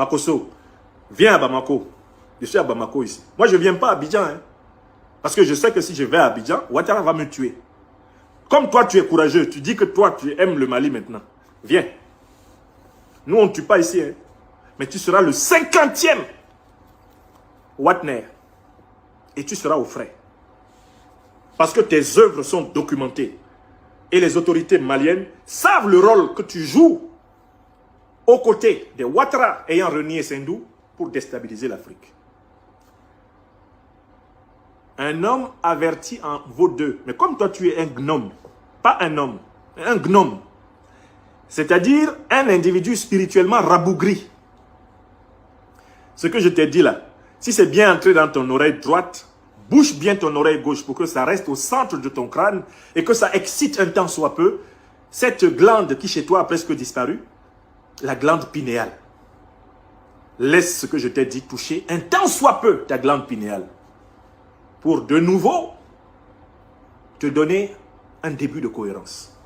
Makosso, viens à Bamako. Je suis à Bamako ici. Moi, je ne viens pas à Abidjan. Hein, parce que je sais que si je vais à Abidjan, Ouattara va me tuer. Comme toi, tu es courageux. Tu dis que toi, tu aimes le Mali maintenant. Viens. Nous, on ne tue pas ici. Hein, mais tu seras le 50e Watner. Et tu seras au frais. Parce que tes œuvres sont documentées. Et les autorités maliennes savent le rôle que tu joues aux côtés des Ouattara ayant renié Sendou pour déstabiliser l'Afrique. Un homme averti en vaut deux. Mais comme toi, tu es un gnome, pas un homme, un gnome, c'est-à-dire un individu spirituellement rabougri. Ce que je t'ai dit là, si c'est bien entré dans ton oreille droite, bouche bien ton oreille gauche pour que ça reste au centre de ton crâne et que ça excite un tant soit peu cette glande qui chez toi a presque disparu, la glande pinéale. Laisse ce que je t'ai dit toucher un tant soit peu ta glande pinéale pour de nouveau te donner un début de cohérence.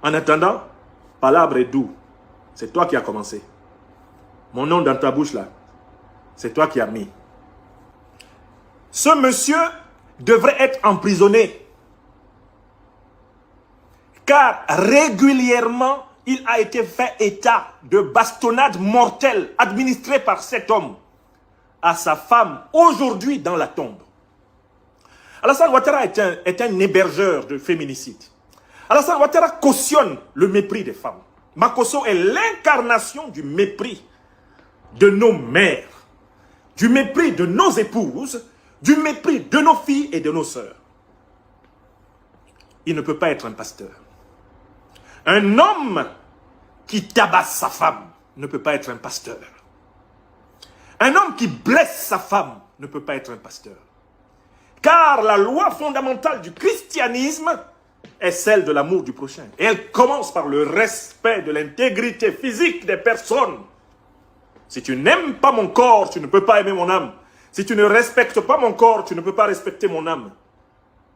En attendant, palabre est doux. C'est toi qui as commencé. Mon nom dans ta bouche là, c'est toi qui as mis. Ce monsieur devrait être emprisonné. Car régulièrement, il a été fait état de bastonnade mortelle administrée par cet homme à sa femme aujourd'hui dans la tombe. Alassane Ouattara est un hébergeur de féminicide. Alassane Ouattara cautionne le mépris des femmes. Makosso est l'incarnation du mépris de nos mères, du mépris de nos épouses, du mépris de nos filles et de nos sœurs. Il ne peut pas être un pasteur. Un homme qui tabasse sa femme ne peut pas être un pasteur. Un homme qui blesse sa femme ne peut pas être un pasteur. Car la loi fondamentale du christianisme est celle de l'amour du prochain. Et elle commence par le respect de l'intégrité physique des personnes. Si tu n'aimes pas mon corps, tu ne peux pas aimer mon âme. Si tu ne respectes pas mon corps, tu ne peux pas respecter mon âme.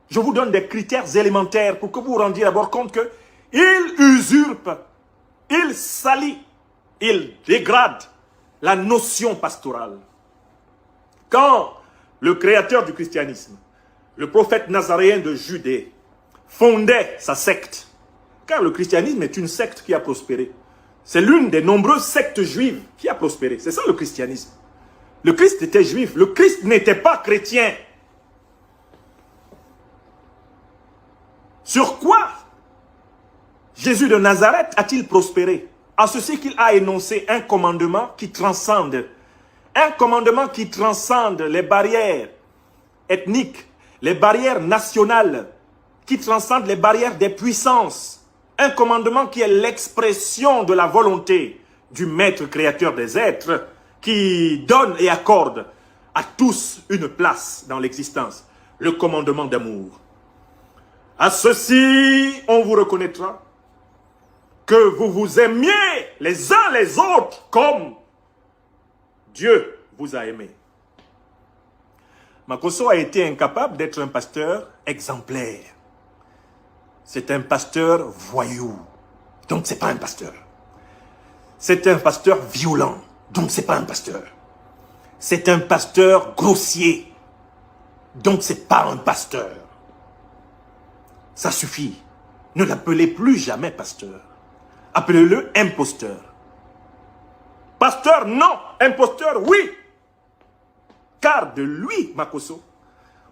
Je vous donne des critères élémentaires pour que vous vous rendiez d'abord compte que il usurpe, il salit, il dégrade la notion pastorale. Quand le créateur du christianisme, le prophète nazaréen de Judée, fondait sa secte, car le christianisme est une secte qui a prospéré. C'est l'une des nombreuses sectes juives qui a prospéré. C'est ça le christianisme. Le Christ était juif, le Christ n'était pas chrétien. Sur quoi Jésus de Nazareth a-t-il prospéré? En ceci qu'il a énoncé un commandement qui transcende. Un commandement qui transcende les barrières ethniques, les barrières nationales, qui transcende les barrières des puissances. Un commandement qui est l'expression de la volonté du maître créateur des êtres, qui donne et accorde à tous une place dans l'existence. Le commandement d'amour. À ceci, on vous reconnaîtra que vous vous aimiez les uns les autres comme Dieu vous a aimé. Makosso a été incapable d'être un pasteur exemplaire. C'est un pasteur voyou. Donc c'est pas un pasteur. C'est un pasteur violent. Donc c'est pas un pasteur. C'est un pasteur grossier. Donc c'est pas un pasteur. Ça suffit. Ne l'appelez plus jamais pasteur. Appelez-le imposteur. Pasteur, non. Imposteur, oui. Car de lui, Makosso,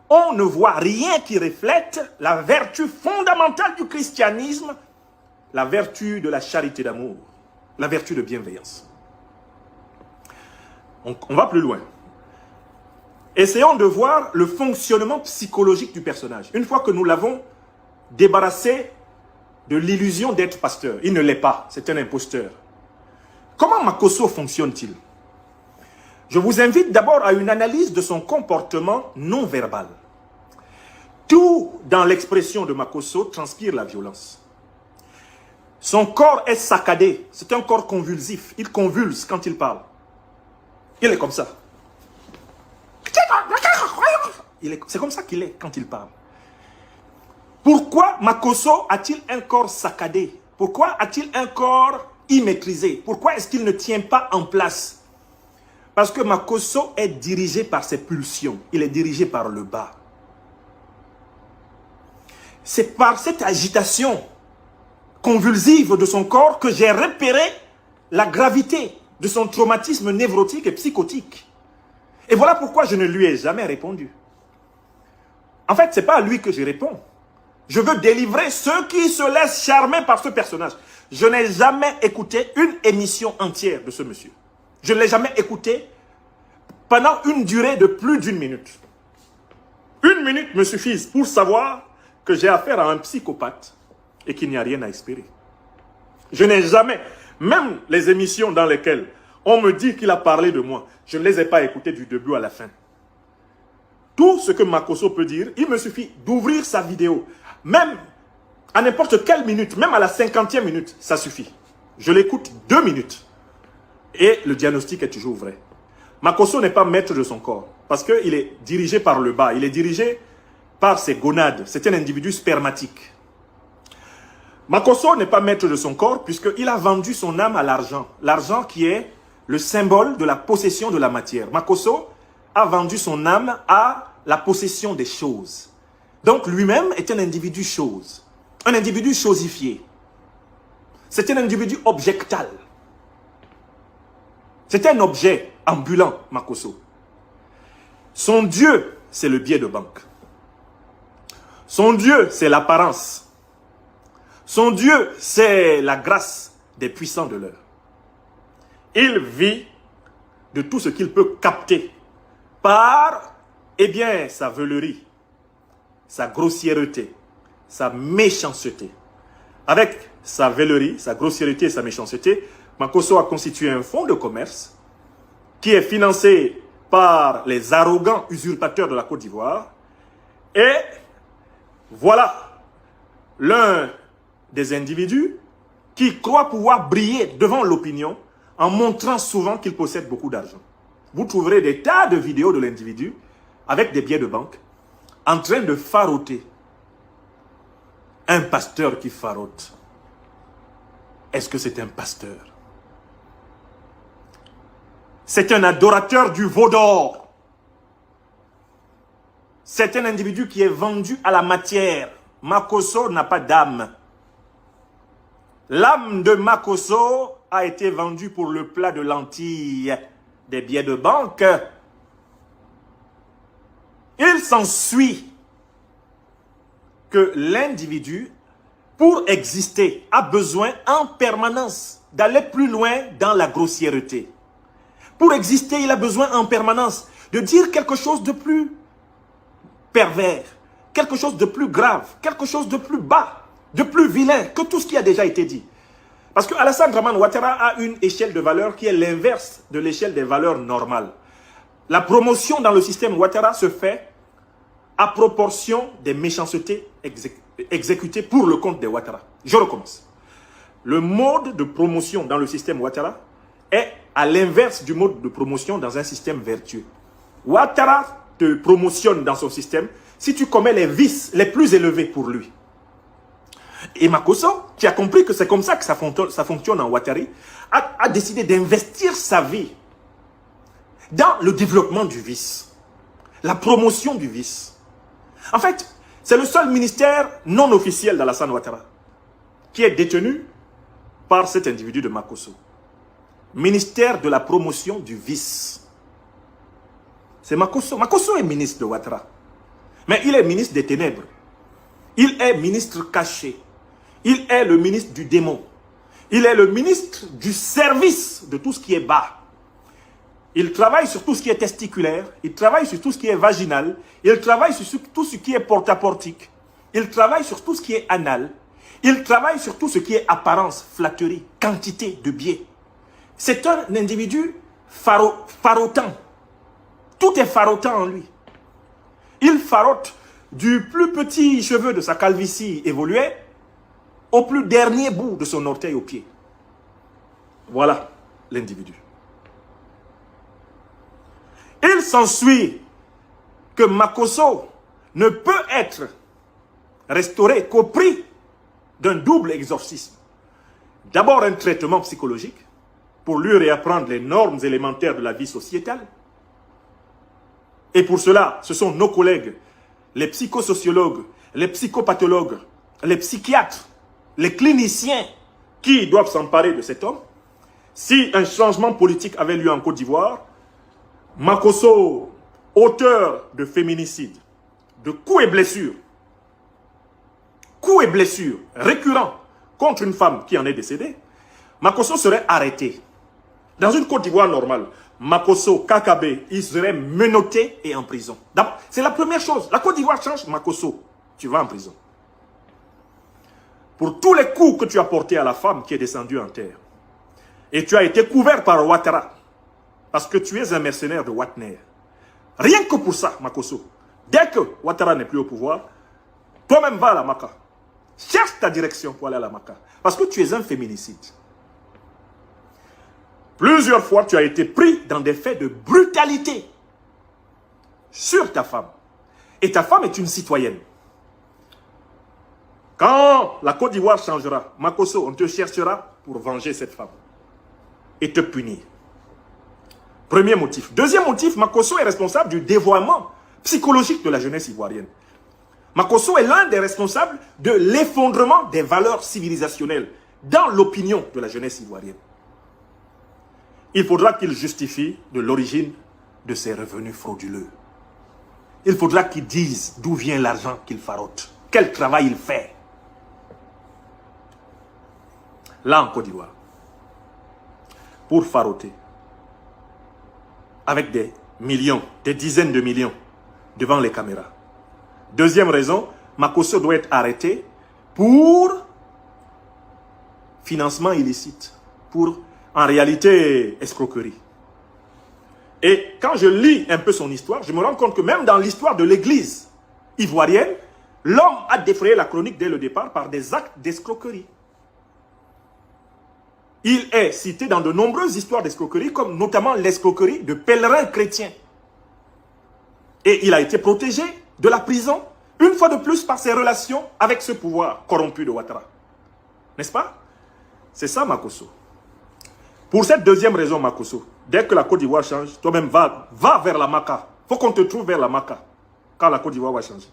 on ne voit rien qui reflète la vertu fondamentale du christianisme, la vertu de la charité d'amour, la vertu de bienveillance. On va plus loin. Essayons de voir le fonctionnement psychologique du personnage. Une fois que nous l'avons débarrassé de l'illusion d'être pasteur, il ne l'est pas, c'est un imposteur. Comment Makosso fonctionne-t-il? Je vous invite d'abord à une analyse de son comportement non verbal. Tout dans l'expression de Makosso transpire la violence. Son corps est saccadé, c'est un corps convulsif, il convulse quand il parle. Il est comme ça. C'est comme ça qu'il est quand il parle. Pourquoi Makosso a-t-il un corps saccadé? Pourquoi a-t-il un corps immaîtrisé. Pourquoi est-ce qu'il ne tient pas en place? Parce que Makosso est dirigé par ses pulsions. Il est dirigé par le bas. C'est par cette agitation convulsive de son corps que j'ai repéré la gravité de son traumatisme névrotique et psychotique. Et voilà pourquoi je ne lui ai jamais répondu. En fait, ce n'est pas à lui que je réponds. Je veux délivrer ceux qui se laissent charmer par ce personnage. Je n'ai jamais écouté une émission entière de ce monsieur. Je ne l'ai jamais écouté pendant une durée de plus d'1 minute. 1 minute me suffit pour savoir que j'ai affaire à un psychopathe et qu'il n'y a rien à espérer. Je n'ai jamais, même les émissions dans lesquelles on me dit qu'il a parlé de moi, je ne les ai pas écoutées du début à la fin. Tout ce que Makosso peut dire, il me suffit d'ouvrir sa vidéo. Même à n'importe quelle minute, même à la 50e minute, ça suffit. Je l'écoute 2 minutes. Et le diagnostic est toujours vrai. Makosso n'est pas maître de son corps. Parce qu'il est dirigé par le bas. Il est dirigé par ses gonades. C'est un individu spermatique. Makosso n'est pas maître de son corps puisqu'il a vendu son âme à l'argent. L'argent qui est le symbole de la possession de la matière. Makosso a vendu son âme à la possession des choses. Donc lui-même est un individu chose. Un individu chosifié. C'est un individu objectal. C'est un objet ambulant, Makosso. Son Dieu, c'est le billet de banque. Son Dieu, c'est l'apparence. Son Dieu, c'est la grâce des puissants de l'heure. Il vit de tout ce qu'il peut capter par, eh bien, sa veulerie, sa grossièreté, sa méchanceté. Avec sa veulerie, sa grossièreté et sa méchanceté, Makosso a constitué un fonds de commerce qui est financé par les arrogants usurpateurs de la Côte d'Ivoire. Et voilà l'un des individus qui croit pouvoir briller devant l'opinion en montrant souvent qu'il possède beaucoup d'argent. Vous trouverez des tas de vidéos de l'individu avec des billets de banque en train de faroter. Un pasteur qui farote. Est-ce que c'est un pasteur? C'est un adorateur du veau d'or. C'est un individu qui est vendu à la matière. Makosso n'a pas d'âme. L'âme de Makosso a été vendue pour le plat de lentilles des billets de banque. Il s'ensuit que l'individu, pour exister, a besoin en permanence d'aller plus loin dans la grossièreté. Pour exister, il a besoin en permanence de dire quelque chose de plus pervers, quelque chose de plus grave, quelque chose de plus bas, de plus vilain que tout ce qui a déjà été dit. Parce que Alassane Dramane Ouattara a une échelle de valeur qui est l'inverse de l'échelle des valeurs normales. La promotion dans le système Ouattara se fait à proportion des méchancetés exécutées pour le compte des Ouattara. Je recommence. Le mode de promotion dans le système Ouattara est à l'inverse du mode de promotion dans un système vertueux. Ouattara te promotionne dans son système si tu commets les vices les plus élevés pour lui. Et Makosso, qui a compris que c'est comme ça que ça fonctionne en Ouattari, a décidé d'investir sa vie dans le développement du vice, la promotion du vice. En fait, c'est le seul ministère non officiel d'Alassane Ouattara qui est détenu par cet individu de Makosso. Ministère de la promotion du vice. C'est Makosso. Makosso est ministre de Ouattara. Mais il est ministre des ténèbres. Il est ministre caché. Il est le ministre du démon. Il est le ministre du service de tout ce qui est bas. Il travaille sur tout ce qui est testiculaire. Il travaille sur tout ce qui est vaginal. Il travaille sur tout ce qui est portaportique. Il travaille sur tout ce qui est anal. Il travaille sur tout ce qui est apparence, flatterie, quantité de biais. C'est un individu farotant. Tout est farotant en lui. Il farote du plus petit cheveu de sa calvitie évoluée au plus dernier bout de son orteil au pied. Voilà l'individu. Il s'ensuit que Makosso ne peut être restauré qu'au prix d'un double exorcisme. D'abord un traitement psychologique pour lui réapprendre les normes élémentaires de la vie sociétale. Et pour cela, ce sont nos collègues, les psychosociologues, les psychopathologues, les psychiatres, les cliniciens qui doivent s'emparer de cet homme. Si un changement politique avait lieu en Côte d'Ivoire, Makosso, auteur de féminicide, de coups et blessures récurrents contre une femme qui en est décédée, Makosso serait arrêté. Dans une Côte d'Ivoire normale, Makosso, KKB, il serait menotté et en prison. C'est la première chose. La Côte d'Ivoire change, Makosso, tu vas en prison. Pour tous les coups que tu as portés à la femme qui est descendue en terre. Et tu as été couvert par Ouattara. Parce que tu es un mercenaire de Watner. Rien que pour ça, Makosso. Dès que Ouattara n'est plus au pouvoir, toi-même va à la Maka. Cherche ta direction pour aller à la Maka. Parce que tu es un féminicide. Plusieurs fois, tu as été pris dans des faits de brutalité sur ta femme. Et ta femme est une citoyenne. Quand la Côte d'Ivoire changera, Makosso, on te cherchera pour venger cette femme. Et te punir. Premier motif. Deuxième motif, Makosso est responsable du dévoiement psychologique de la jeunesse ivoirienne. Makosso est l'un des responsables de l'effondrement des valeurs civilisationnelles dans l'opinion de la jeunesse ivoirienne. Il faudra qu'il justifie de l'origine de ses revenus frauduleux. Il faudra qu'il dise d'où vient l'argent qu'il farote, quel travail il fait. Là en Côte d'Ivoire, pour faroter, avec des millions, des dizaines de millions, devant les caméras. Deuxième raison, Makosso doit être arrêté pour financement illicite, pour en réalité escroquerie. Et quand je lis un peu son histoire, je me rends compte que même dans l'histoire de l'église ivoirienne, l'homme a défrayé la chronique dès le départ par des actes d'escroquerie. Il est cité dans de nombreuses histoires d'escroquerie, comme notamment l'escroquerie de pèlerins chrétiens. Et il a été protégé de la prison, une fois de plus, par ses relations avec ce pouvoir corrompu de Ouattara. N'est-ce pas? C'est ça, Makosso. Pour cette deuxième raison, Makosso, dès que la Côte d'Ivoire change, toi-même va vers la Maka. Il faut qu'on te trouve vers la Maka, quand la Côte d'Ivoire va changer.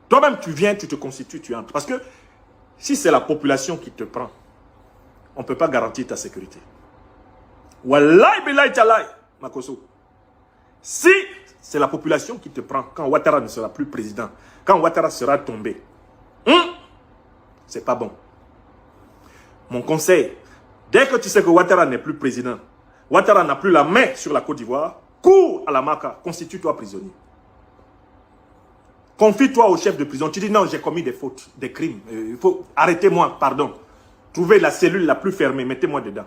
Toi-même, tu viens, tu te constitues, tu entres. Parce que si c'est la population qui te prend, on ne peut pas garantir ta sécurité. Wallahi billahi talahi, Makosso. Si c'est la population qui te prend, quand Ouattara ne sera plus président, quand Ouattara sera tombé, c'est pas bon. Mon conseil, dès que tu sais que Ouattara n'est plus président, Ouattara n'a plus la main sur la Côte d'Ivoire, cours à la Maka, constitue-toi prisonnier. Confie-toi au chef de prison. Tu dis non, j'ai commis des fautes, des crimes. Il faut arrêtez-moi, pardon. Trouvez la cellule la plus fermée, mettez-moi dedans.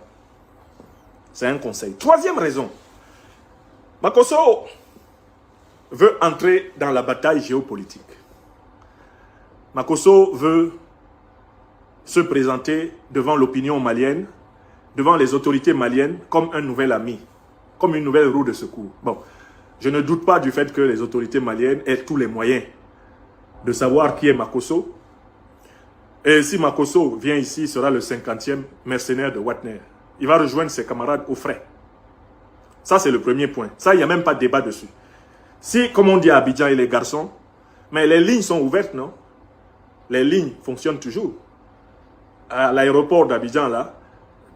C'est un conseil. Troisième raison. Makosso veut entrer dans la bataille géopolitique. Makosso veut se présenter devant l'opinion malienne, devant les autorités maliennes, comme un nouvel ami, comme une nouvelle roue de secours. Bon, je ne doute pas du fait que les autorités maliennes aient tous les moyens de savoir qui est Makosso. Et si Makosso vient ici, il sera le 50e mercenaire de Watner. Il va rejoindre ses camarades au frais. Ça, c'est le premier point. Ça, il n'y a même pas de débat dessus. Si, comme on dit à Abidjan et les garçons, mais les lignes sont ouvertes, non? Les lignes fonctionnent toujours. À l'aéroport d'Abidjan, là,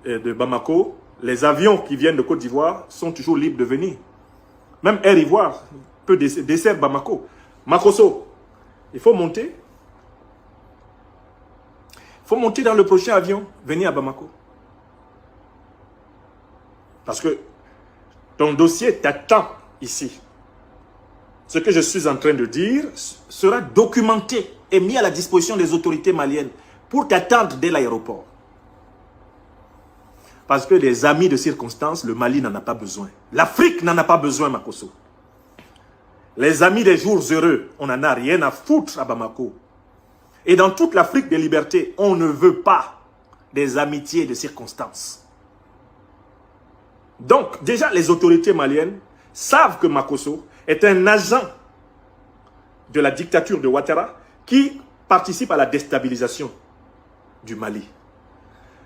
de Bamako, les avions qui viennent de Côte d'Ivoire sont toujours libres de venir. Même Air Ivoire peut desservir Bamako. Makosso, il faut monter. Il faut monter dans le prochain avion, venir à Bamako. Parce que ton dossier t'attend ici. Ce que je suis en train de dire sera documenté et mis à la disposition des autorités maliennes pour t'attendre dès l'aéroport. Parce que des amis de circonstance, le Mali n'en a pas besoin. L'Afrique n'en a pas besoin, Makosso. Les amis des jours heureux, on n'en a rien à foutre à Bamako. Et dans toute l'Afrique des libertés, on ne veut pas des amitiés de circonstance. Donc, déjà, les autorités maliennes savent que Makosso est un agent de la dictature de Ouattara qui participe à la déstabilisation du Mali.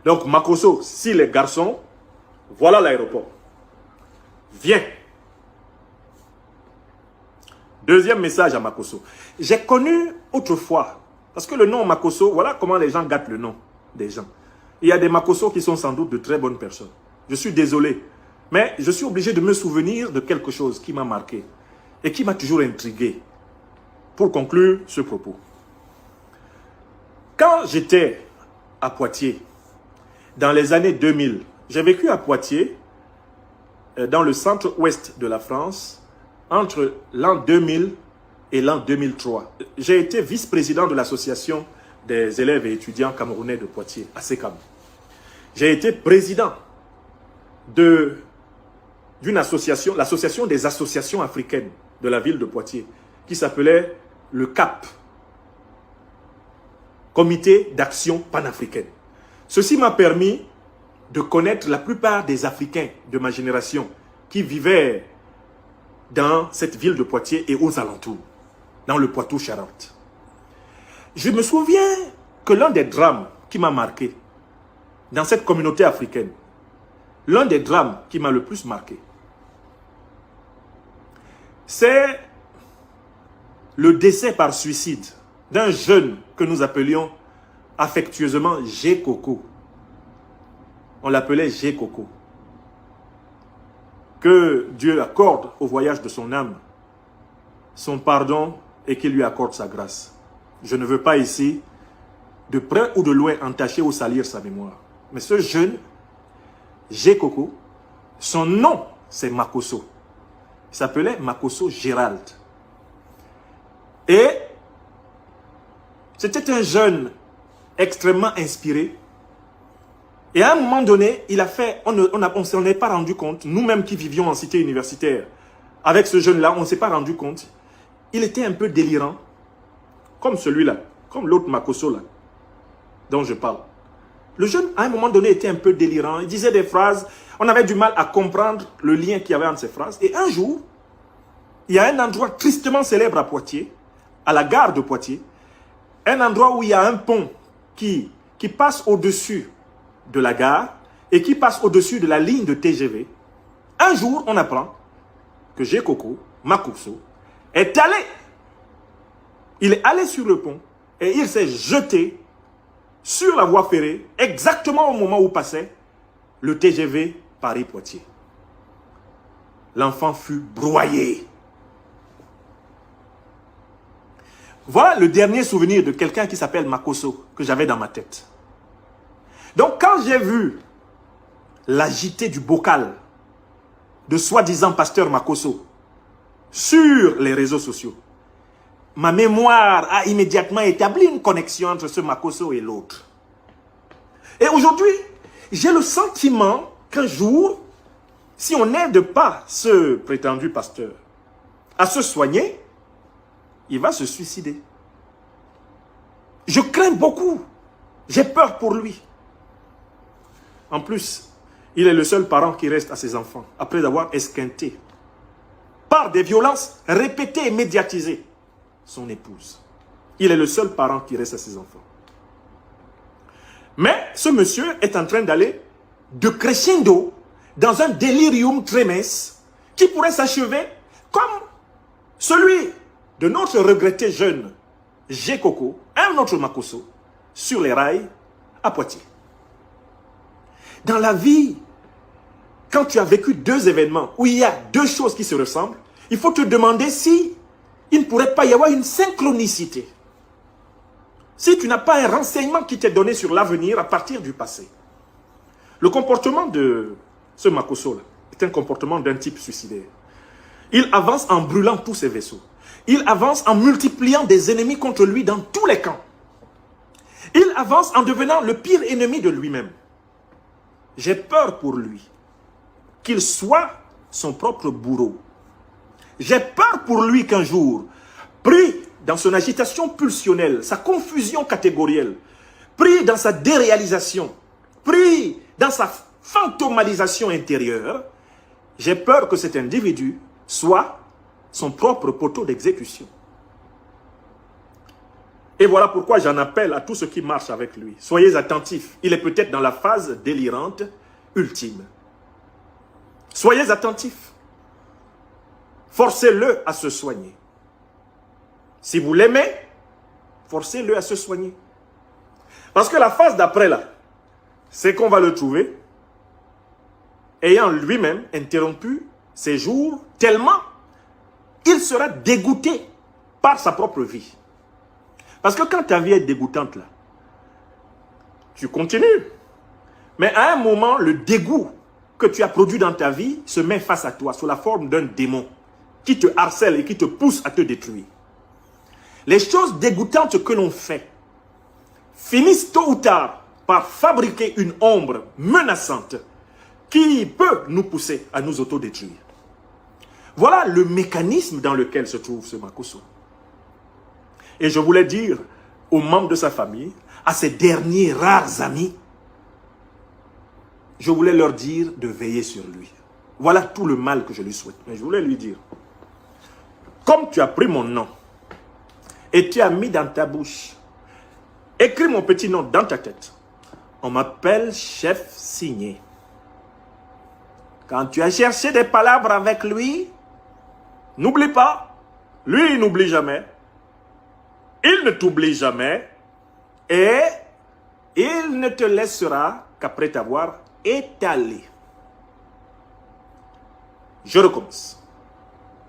Donc, Makosso, si les garçons, voilà l'aéroport. Viens. Deuxième message à Makosso. J'ai connu autrefois, parce que le nom Makosso, voilà comment les gens gâtent le nom des gens. Il y a des Makosso qui sont sans doute de très bonnes personnes. Je suis désolé, mais je suis obligé de me souvenir de quelque chose qui m'a marqué et qui m'a toujours intrigué. Pour conclure ce propos. Quand j'étais à Poitiers, dans les années 2000, j'ai vécu à Poitiers, dans le centre-ouest de la France, entre l'an 2000 et l'an 2003. J'ai été vice-président de l'association des élèves et étudiants camerounais de Poitiers, ASECAM. J'ai été président d'une association, l'association des associations africaines de la ville de Poitiers, qui s'appelait le CAP, Comité d'action panafricaine. Ceci m'a permis de connaître la plupart des Africains de ma génération qui vivaient dans cette ville de Poitiers et aux alentours, dans le Poitou-Charentes. Je me souviens que l'un des drames qui m'a marqué dans cette communauté africaine, l'un des drames qui m'a le plus marqué, c'est le décès par suicide d'un jeune que nous appelions affectueusement G. Coco. On l'appelait G. Coco. Que Dieu accorde au voyage de son âme son pardon et qu'il lui accorde sa grâce. Je ne veux pas ici, de près ou de loin, entacher ou salir sa mémoire. Mais ce jeune, G. Coco, son nom, c'est Makosso. Il s'appelait Makosso Gérald. Et c'était un jeune extrêmement inspiré. Et à un moment donné, il a fait, on ne s'en est pas rendu compte, nous-mêmes qui vivions en cité universitaire, avec ce jeune-là, on ne s'est pas rendu compte. Il était un peu délirant, comme celui-là, comme l'autre Makosso là, dont je parle. Le jeune, à un moment donné, était un peu délirant. Il disait des phrases, on avait du mal à comprendre le lien qu'il y avait entre ces phrases. Et un jour, il y a un endroit tristement célèbre à Poitiers, à la gare de Poitiers, un endroit où il y a un pont qui passe au-dessus de la gare et qui passe au-dessus de la ligne de TGV. Un jour, on apprend que G. Coco, Makosso, est allé. Il est allé sur le pont et il s'est jeté sur la voie ferrée exactement au moment où passait le TGV Paris-Poitiers. L'enfant fut broyé. Voilà le dernier souvenir de quelqu'un qui s'appelle Makosso que j'avais dans ma tête. Donc quand j'ai vu l'agité du bocal de soi-disant pasteur Makosso sur les réseaux sociaux, ma mémoire a immédiatement établi une connexion entre ce Makosso et l'autre. Et aujourd'hui, j'ai le sentiment qu'un jour, si on n'aide pas ce prétendu pasteur à se soigner, il va se suicider. Je crains beaucoup. J'ai peur pour lui. En plus, il est le seul parent qui reste à ses enfants, après avoir esquinté, par des violences répétées et médiatisées, son épouse. Il est le seul parent qui reste à ses enfants. Mais ce monsieur est en train d'aller de crescendo dans un delirium tremens qui pourrait s'achever comme celui de notre regretté jeune G. Coco, un autre Makosso, sur les rails à Poitiers. Dans la vie, quand tu as vécu deux événements où il y a deux choses qui se ressemblent, il faut te demander si il ne pourrait pas y avoir une synchronicité. Si tu n'as pas un renseignement qui t'est donné sur l'avenir à partir du passé. Le comportement de ce Makosso-là est un comportement d'un type suicidaire. Il avance en brûlant tous ses vaisseaux. Il avance en multipliant des ennemis contre lui dans tous les camps. Il avance en devenant le pire ennemi de lui-même. J'ai peur pour lui qu'il soit son propre bourreau. J'ai peur pour lui qu'un jour, pris dans son agitation pulsionnelle, sa confusion catégorielle, pris dans sa déréalisation, pris dans sa fantomalisation intérieure, j'ai peur que cet individu soit son propre poteau d'exécution. Et voilà pourquoi j'en appelle à tous ceux qui marchent avec lui. Soyez attentifs. Il est peut-être dans la phase délirante ultime. Soyez attentifs. Forcez-le à se soigner. Si vous l'aimez, forcez-le à se soigner. Parce que la phase d'après là, c'est qu'on va le trouver ayant lui-même interrompu ses jours tellement il sera dégoûté par sa propre vie. Parce que quand ta vie est dégoûtante là, tu continues. Mais à un moment, le dégoût que tu as produit dans ta vie se met face à toi sous la forme d'un démon qui te harcèle et qui te pousse à te détruire. Les choses dégoûtantes que l'on fait finissent tôt ou tard par fabriquer une ombre menaçante qui peut nous pousser à nous autodétruire. Voilà le mécanisme dans lequel se trouve ce Makosso. Et je voulais dire aux membres de sa famille, à ses derniers rares amis, je voulais leur dire de veiller sur lui. Voilà tout le mal que je lui souhaite. Mais je voulais lui dire, comme tu as pris mon nom et tu as mis dans ta bouche, écris mon petit nom dans ta tête. On m'appelle chef signé. Quand tu as cherché des palabres avec lui, n'oublie pas, lui il n'oublie jamais. Il ne t'oublie jamais et il ne te laissera qu'après t'avoir étalé. Je recommence.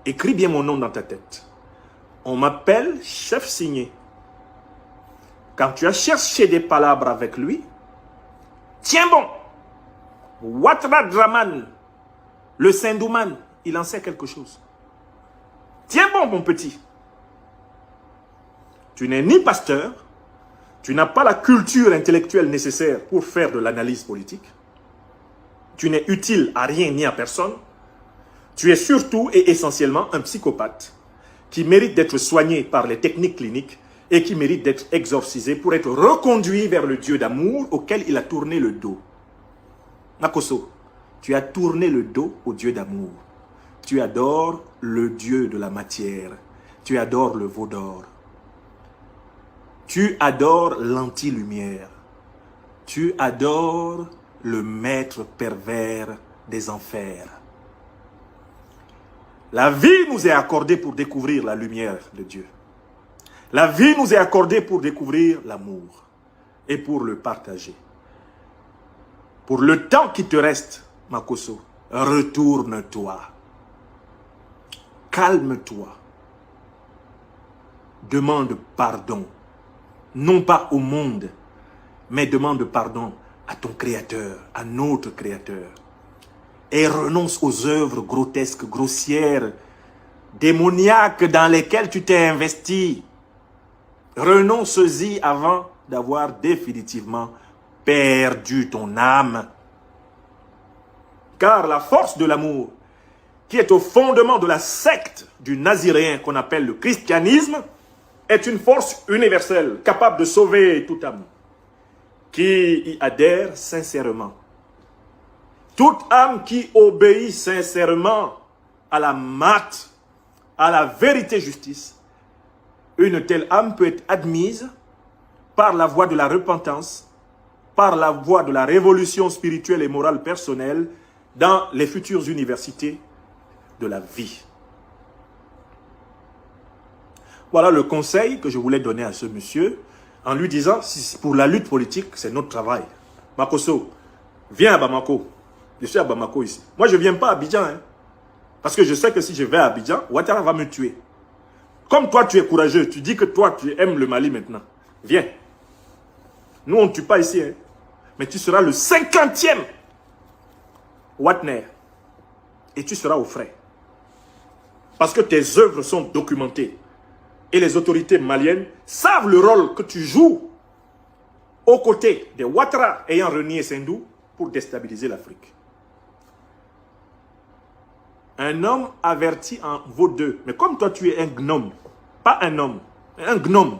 Écris bien mon nom dans ta tête. On m'appelle chef signé. Quand tu as cherché des palabres avec lui, tiens bon. Ouattara Draman, le Sindouman, il en sait quelque chose. Tiens bon, mon petit. Tu n'es ni pasteur, tu n'as pas la culture intellectuelle nécessaire pour faire de l'analyse politique. Tu n'es utile à rien ni à personne. Tu es surtout et essentiellement un psychopathe qui mérite d'être soigné par les techniques cliniques et qui mérite d'être exorcisé pour être reconduit vers le Dieu d'amour auquel il a tourné le dos. Makosso, tu as tourné le dos au Dieu d'amour. Tu adores le Dieu de la matière. Tu adores le veau d'or. Tu adores l'anti-lumière. Tu adores le maître pervers des enfers. La vie nous est accordée pour découvrir la lumière de Dieu. La vie nous est accordée pour découvrir l'amour et pour le partager. Pour le temps qui te reste, Makosso, retourne-toi. Calme-toi. Demande pardon. Non pas au monde, mais demande pardon à ton Créateur, à notre Créateur. Et renonce aux œuvres grotesques, grossières, démoniaques dans lesquelles tu t'es investi. Renonce-y avant d'avoir définitivement perdu ton âme. Car la force de l'amour, qui est au fondement de la secte du naziréen qu'on appelle le christianisme, est une force universelle, capable de sauver toute âme, qui y adhère sincèrement. Toute âme qui obéit sincèrement à la mat, à la vérité justice, une telle âme peut être admise par la voie de la repentance, par la voie de la révolution spirituelle et morale personnelle dans les futures universités de la vie. Voilà le conseil que je voulais donner à ce monsieur en lui disant, si pour la lutte politique, c'est notre travail. Makosso, viens à Bamako. Je suis à Bamako ici. Moi, je ne viens pas à Abidjan. Hein, parce que je sais que si je vais à Abidjan, Ouattara va me tuer. Comme toi, tu es courageux. Tu dis que toi, tu aimes le Mali maintenant. Viens. Nous, on ne tue pas ici. Hein, mais tu seras le 50e Watner. Et tu seras au frais. Parce que tes œuvres sont documentées. Et les autorités maliennes savent le rôle que tu joues aux côtés des Ouattara ayant renié Sendou pour déstabiliser l'Afrique. Un homme averti en vaut deux. Mais comme toi tu es un gnome, pas un homme, un gnome,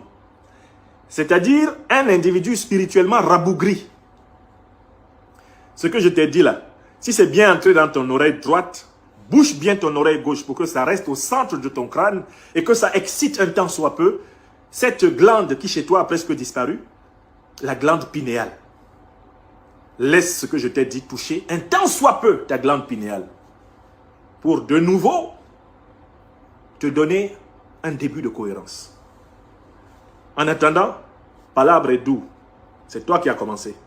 c'est-à-dire un individu spirituellement rabougri. Ce que je t'ai dit là, si c'est bien entré dans ton oreille droite, bouche bien ton oreille gauche pour que ça reste au centre de ton crâne et que ça excite un temps soit peu. cette glande qui chez toi a presque disparu, la glande pinéale. Laisse ce que je t'ai dit toucher un tant soit peu ta glande pinéale pour de nouveau te donner un début de cohérence. En attendant, Palabre est doux. C'est toi qui as commencé.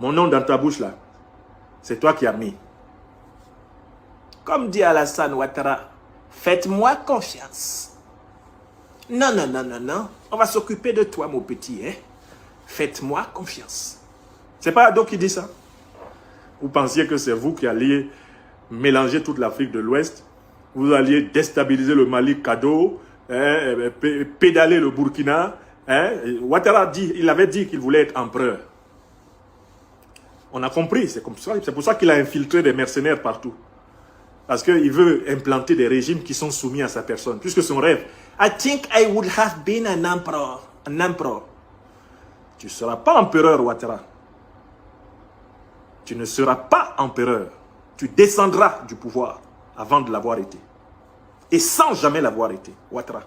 Mon nom dans ta bouche là, c'est toi qui as mis. Comme dit Alassane Ouattara, faites-moi confiance. Non, non, non, non, non. On va s'occuper de toi, mon petit. Hein? Faites-moi confiance. C'est pas Ado qui dit ça. Vous pensiez que c'est vous qui alliez mélanger toute l'Afrique de l'Ouest. Vous alliez déstabiliser le Mali cadeau, hein, pédaler le Burkina. Hein? Ouattara il avait dit qu'il voulait être empereur. On a compris. C'est pour ça qu'il a infiltré des mercenaires partout. Parce qu'il veut implanter des régimes qui sont soumis à sa personne. Puisque son rêve, I think I would have been an emperor. An emperor. Tu ne seras pas empereur, Ouattara. Tu ne seras pas empereur. Tu descendras du pouvoir avant de l'avoir été. Et sans jamais l'avoir été, Ouattara.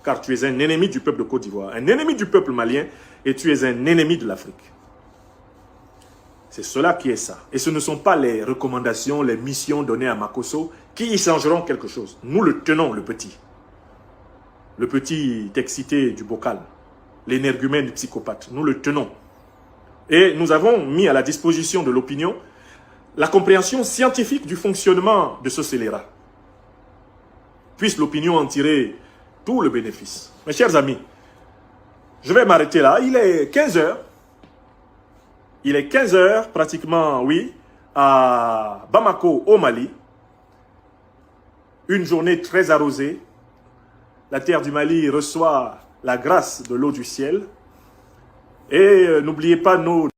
Car tu es un ennemi du peuple de Côte d'Ivoire, un ennemi du peuple malien, et tu es un ennemi de l'Afrique. C'est cela qui est ça. Et ce ne sont pas les recommandations, les missions données à Makosso qui y changeront quelque chose. Nous le tenons, le petit. Le petit excité du bocal. L'énergumène du psychopathe. Nous le tenons. Et nous avons mis à la disposition de l'opinion la compréhension scientifique du fonctionnement de ce scélérat. Puisse l'opinion en tirer tout le bénéfice. Mes chers amis, je vais m'arrêter là. Il est 15 h. Il est 15 h pratiquement, oui, à Bamako, au Mali. Une journée très arrosée. La terre du Mali reçoit la grâce de l'eau du ciel. Et n'oubliez pas nos